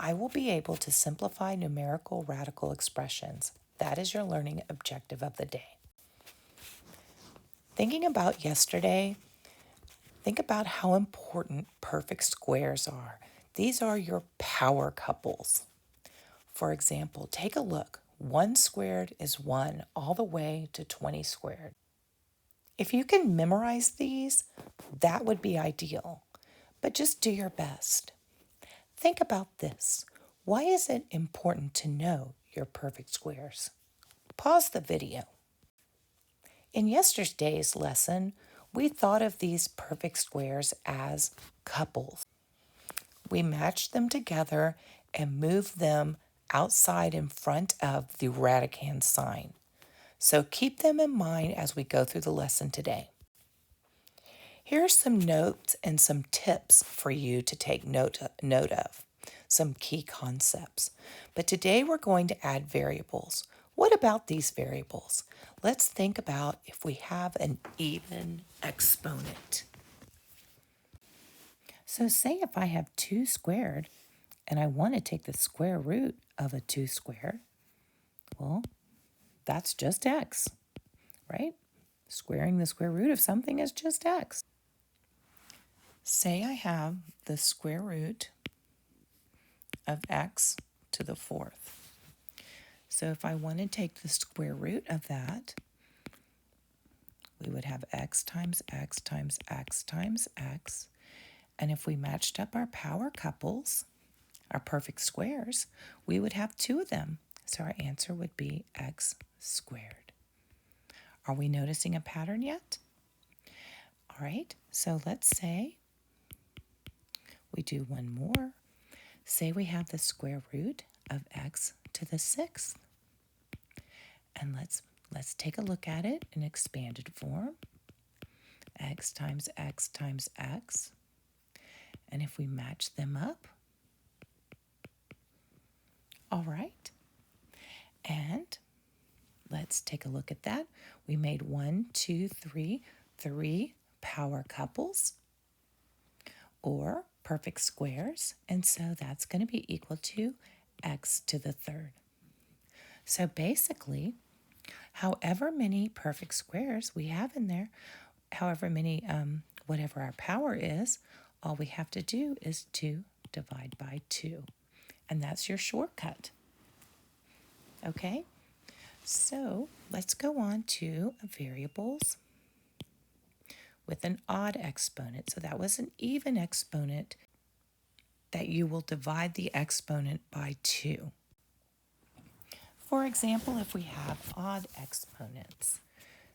I will be able to simplify numerical radical expressions. That is your learning objective of the day. Thinking about yesterday, think about how important perfect squares are. These are your power couples. For example, take a look. 1 squared is 1 all the way to 20 squared. If you can memorize these, that would be ideal, but just do your best. Think about this. Why is it important to know your perfect squares? Pause the video. In yesterday's lesson, we thought of these perfect squares as couples. We matched them together and moved them outside in front of the radicand sign. So keep them in mind as we go through the lesson today. Here are some notes and some tips for you to take note of, some key concepts. But today we're going to add variables. What about these variables? Let's think about if we have an even exponent. So say if I have 2 squared and I want to take the square root of a 2 squared, well, that's just x, right? Squaring the square root of something is just x. Say I have the square root of x to the 4th. So if I want to take the square root of that, we would have x times x times x times x. And if we matched up our power couples, our perfect squares, we would have 2 of them. So our answer would be x squared. Are we noticing a pattern yet? All right, so let's say we do one more. Say we have the square root of x to the 6th. And let's take a look at it in expanded form. X times x times x. And if we match them up, all right. And let's take a look at that. We made 3 power couples or perfect squares. And so that's going to be equal to x to the 3rd. So basically, however many perfect squares we have in there, however many, whatever our power is, all we have to do is to divide by 2. And that's your shortcut. Okay? So let's go on to variables with an odd exponent. So that was an even exponent that you will divide the exponent by 2. For example, if we have odd exponents,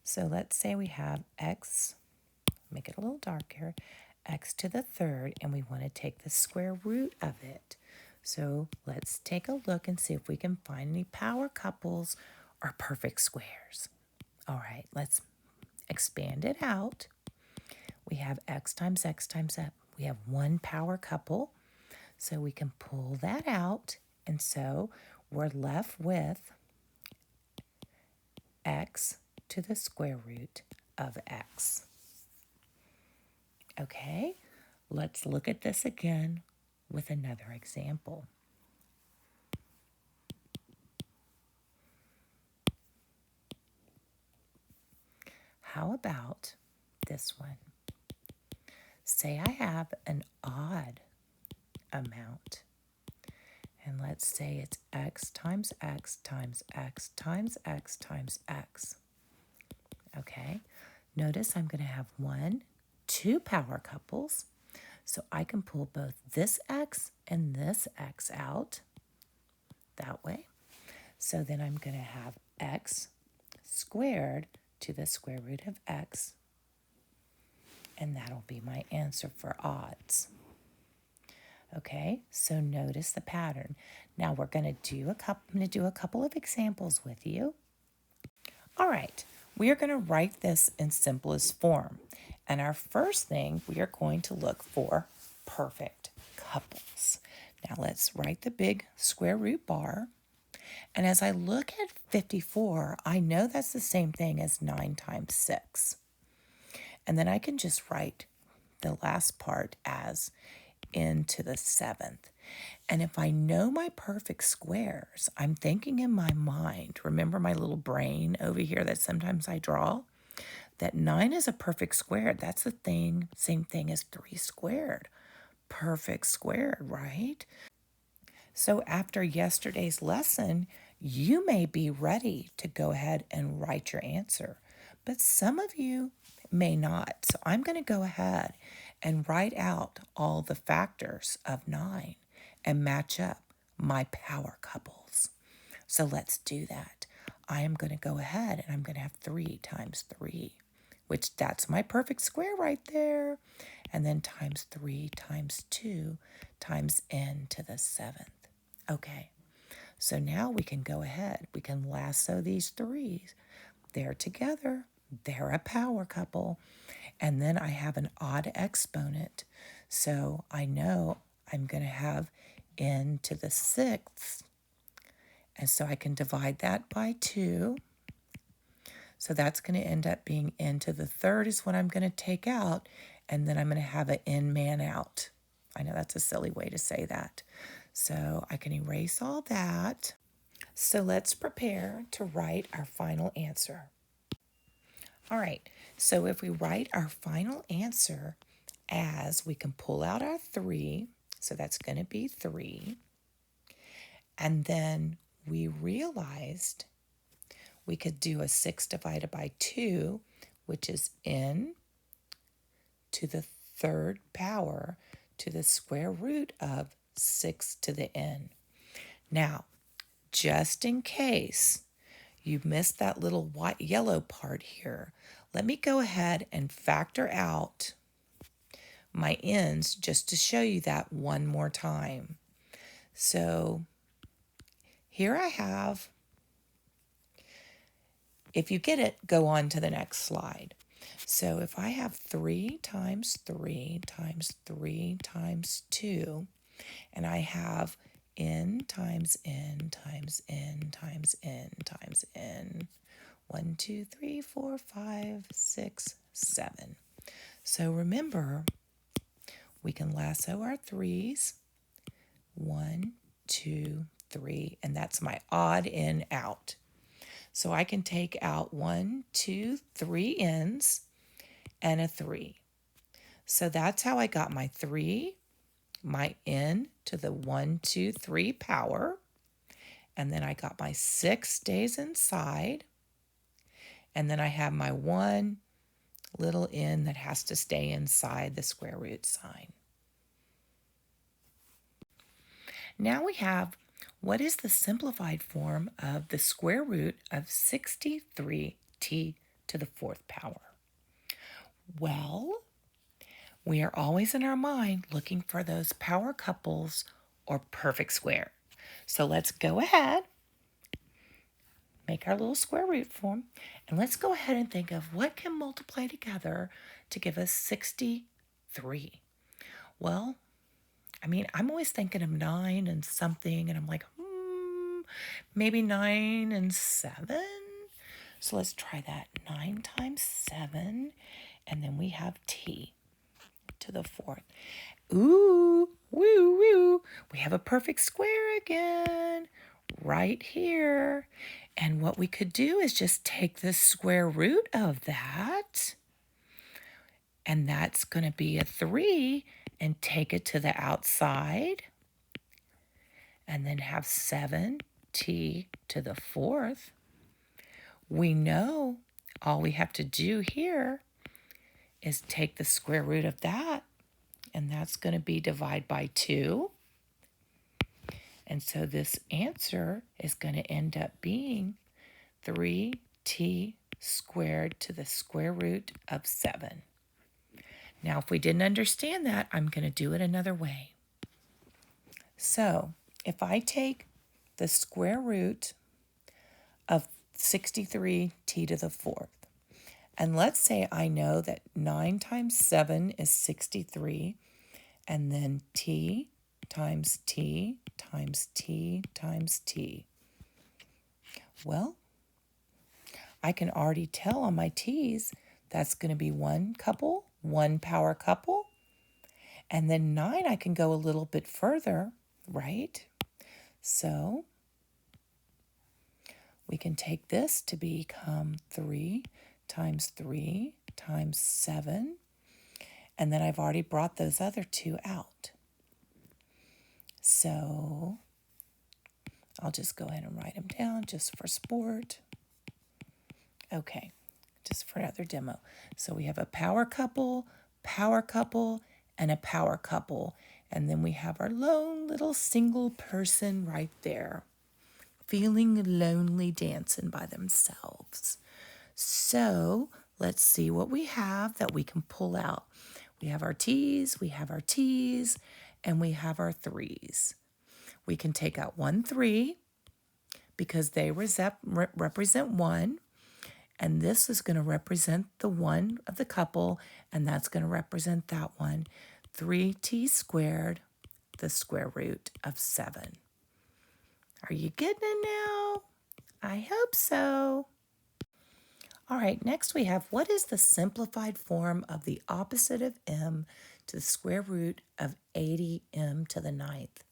so let's say we have x, make it a little darker, x to the 3rd, and we want to take the square root of it. So let's take a look and see if we can find any power couples or perfect squares. All right, let's expand it out. We have x times x times x. We have 1 power couple, so we can pull that out, and so we're left with x to the square root of x. Okay, let's look at this again with another example. How about this one? Say I have an odd amount, and let's say it's x times x times x times x times x. Okay, notice I'm going to have 2 power couples, so I can pull both this x and this x out that way. So then I'm going to have x squared to the square root of x, and that'll be my answer for odds. Okay, so notice the pattern. Now we're going to do a couple of examples with you. All right, we are going to write this in simplest form. And our first thing, we are going to look for perfect couples. Now let's write the big square root bar. And as I look at 54, I know that's the same thing as 9 times 6. And then I can just write the last part as n to the 7th. And if I know my perfect squares, I'm thinking in my mind, remember my little brain over here that sometimes I draw? That 9 is a perfect square. That's the thing, same thing as 3 squared. Perfect squared, right? So after yesterday's lesson, you may be ready to go ahead and write your answer, but some of you may not. So I'm going to go ahead and write out all the factors of 9 and match up my power couples. So let's do that. I am going to go ahead and I'm going to have 3 times 3, which that's my perfect square right there. And then times 3 times 2 times n to the 7th. Okay, so now we can go ahead. We can lasso these 3s. They're together. They're a power couple. And then I have an odd exponent. So I know I'm going to have n to the 6th. And so I can divide that by 2. So that's going to end up being n to the 3rd is what I'm going to take out. And then I'm going to have an n man out. I know that's a silly way to say that. So I can erase all that. So let's prepare to write our final answer. All right, so if we write our final answer as we can pull out our 3, so that's going to be 3. And then we realized we could do a 6 divided by 2, which is n to the 3rd power to the square root of 6 to the n. Now, just in case you missed that little white yellow part here, let me go ahead and factor out my n's just to show you that one more time. So here I have, if you get it, go on to the next slide. So if I have 3 times 3 times 3 times 2, and I have n times n times n times n times n. 1, 2, 3, 4, 5, 6, 7. So remember, we can lasso our 3s. 1, 2, 3, and that's my odd n out. So I can take out 1, 2, 3 n's and a 3. So that's how I got my 3, my n to the 1, 2, 3 power, and then I got my 6 stays inside, and then I have my 1 little n that has to stay inside the square root sign. Now we have, what is the simplified form of the square root of 63t to the 4th power? Well, we are always in our mind looking for those power couples or perfect square. So let's go ahead, make our little square root form, and let's go ahead and think of what can multiply together to give us 63. Well, I mean, I'm always thinking of 9 and something, and I'm like, maybe 9 and 7. So let's try that. 9 times 7, and then we have t to the 4th. Ooh, woo, woo. We have a perfect square again right here. And what we could do is just take the square root of that, and that's going to be a 3, and take it to the outside, and then have 7t to the 4th. We know all we have to do here is take the square root of that, and that's going to be divide by 2. And so this answer is going to end up being 3t squared to the square root of 7. Now, if we didn't understand that, I'm going to do it another way. So if I take the square root of 63t to the 4th, and let's say I know that 9 times 7 is 63, and then t times t times t times t. Well, I can already tell on my t's that's going to be one couple, one power couple, And then 9, I can go a little bit further, right? So we can take this to become 3 times 3 times 7. And then I've already brought those other two out. So I'll just go ahead and write them down just for sport. Okay, just for another demo. So we have a power couple, and a power couple. And then we have our lone little single person right there, feeling lonely dancing by themselves. So let's see what we have that we can pull out. We have our T's, and we have our 3's. We can take out 1, 3 because they represent 1. And this is going to represent the 1 of the couple, and that's going to represent that one. 3t squared, the square root of 7. Are you getting it now? I hope so. All right, next we have, what is the simplified form of the opposite of m to the square root of 80m to the 9th?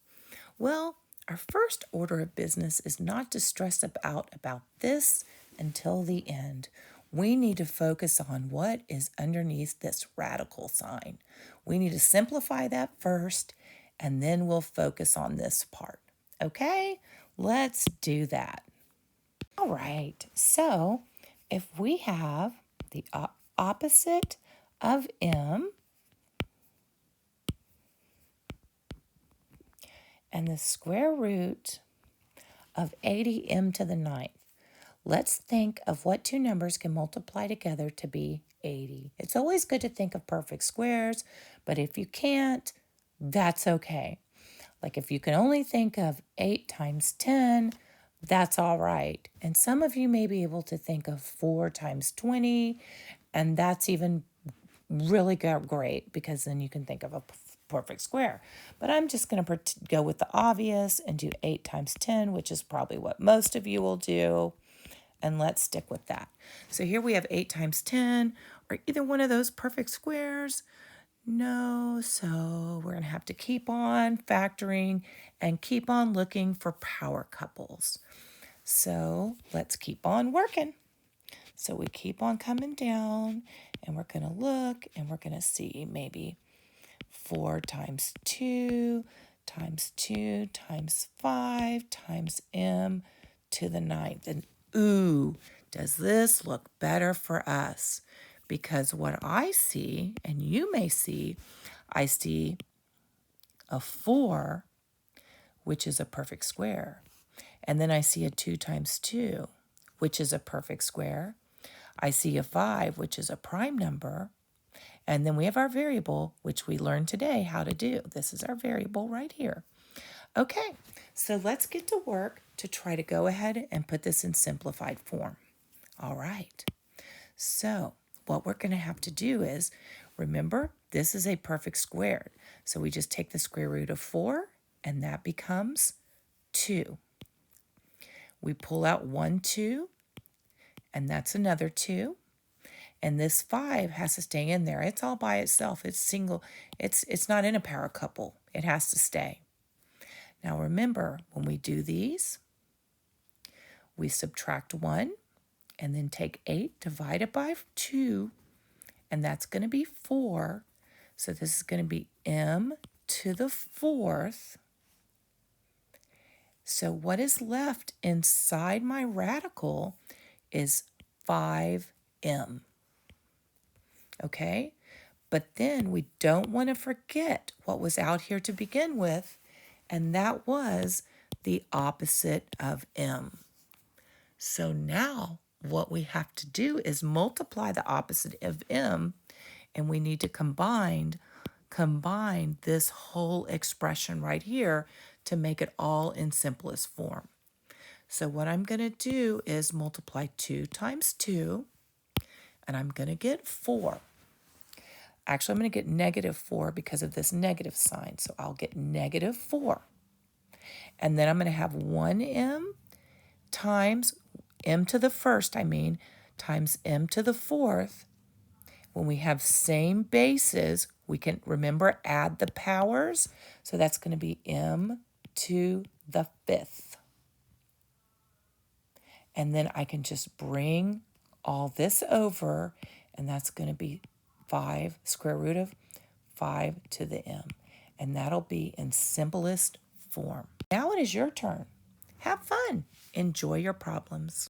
Well, our first order of business is not to stress about this until the end. We need to focus on what is underneath this radical sign. We need to simplify that first, and then we'll focus on this part. Okay, let's do that. All right, so if we have the opposite of m and the square root of 80m to the 9th, let's think of what two numbers can multiply together to be 80. It's always good to think of perfect squares, but if you can't, that's okay. Like if you can only think of 8 times 10, that's all right. And some of you may be able to think of 4 times 20, and that's even really great because then you can think of a perfect square. But I'm just going to go with the obvious and do 8 times 10, which is probably what most of you will do. And let's stick with that. So here we have 8 times 10. Are either one of those perfect squares? No, so we're going to have to keep on factoring and keep on looking for power couples. So let's keep on working. So we keep on coming down, and we're going to look, and we're going to see maybe 4 times 2 times 2 times 5 times m to the 9th. And ooh, does this look better for us? Because what I see, and you may see, I see a 4, which is a perfect square. And then I see a 2 times 2, which is a perfect square. I see a 5, which is a prime number. And then we have our variable, which we learned today how to do. This is our variable right here. Okay, so let's get to work to try to go ahead and put this in simplified form. All right, so what we're going to have to do is, remember, this is a perfect squared. So we just take the square root of 4, and that becomes 2. We pull out 1, 2, and that's another 2. And this 5 has to stay in there. It's all by itself. It's single. It's not in a power couple. It has to stay. Now remember, when we do these, we subtract 1 and then take 8, divide it by 2, and that's going to be 4. So this is going to be m to the 4th. So what is left inside my radical is 5m. Okay? But then we don't want to forget what was out here to begin with, and that was the opposite of m. So now what we have to do is multiply the opposite of m, and we need to combine this whole expression right here to make it all in simplest form. So what I'm going to do is multiply 2 times 2, and I'm going to get 4. Actually, I'm going to get negative 4 because of this negative sign, so I'll get negative 4. And then I'm going to have 1m times m to the 1st, times m to the 4th. When we have same bases, We can, remember, add the powers. So that's going to be m to the 5th. And then I can just bring all this over, and that's going to be 5, square root of 5 to the m. And that'll be in simplest form. Now it is your turn. Have fun. Enjoy your problems.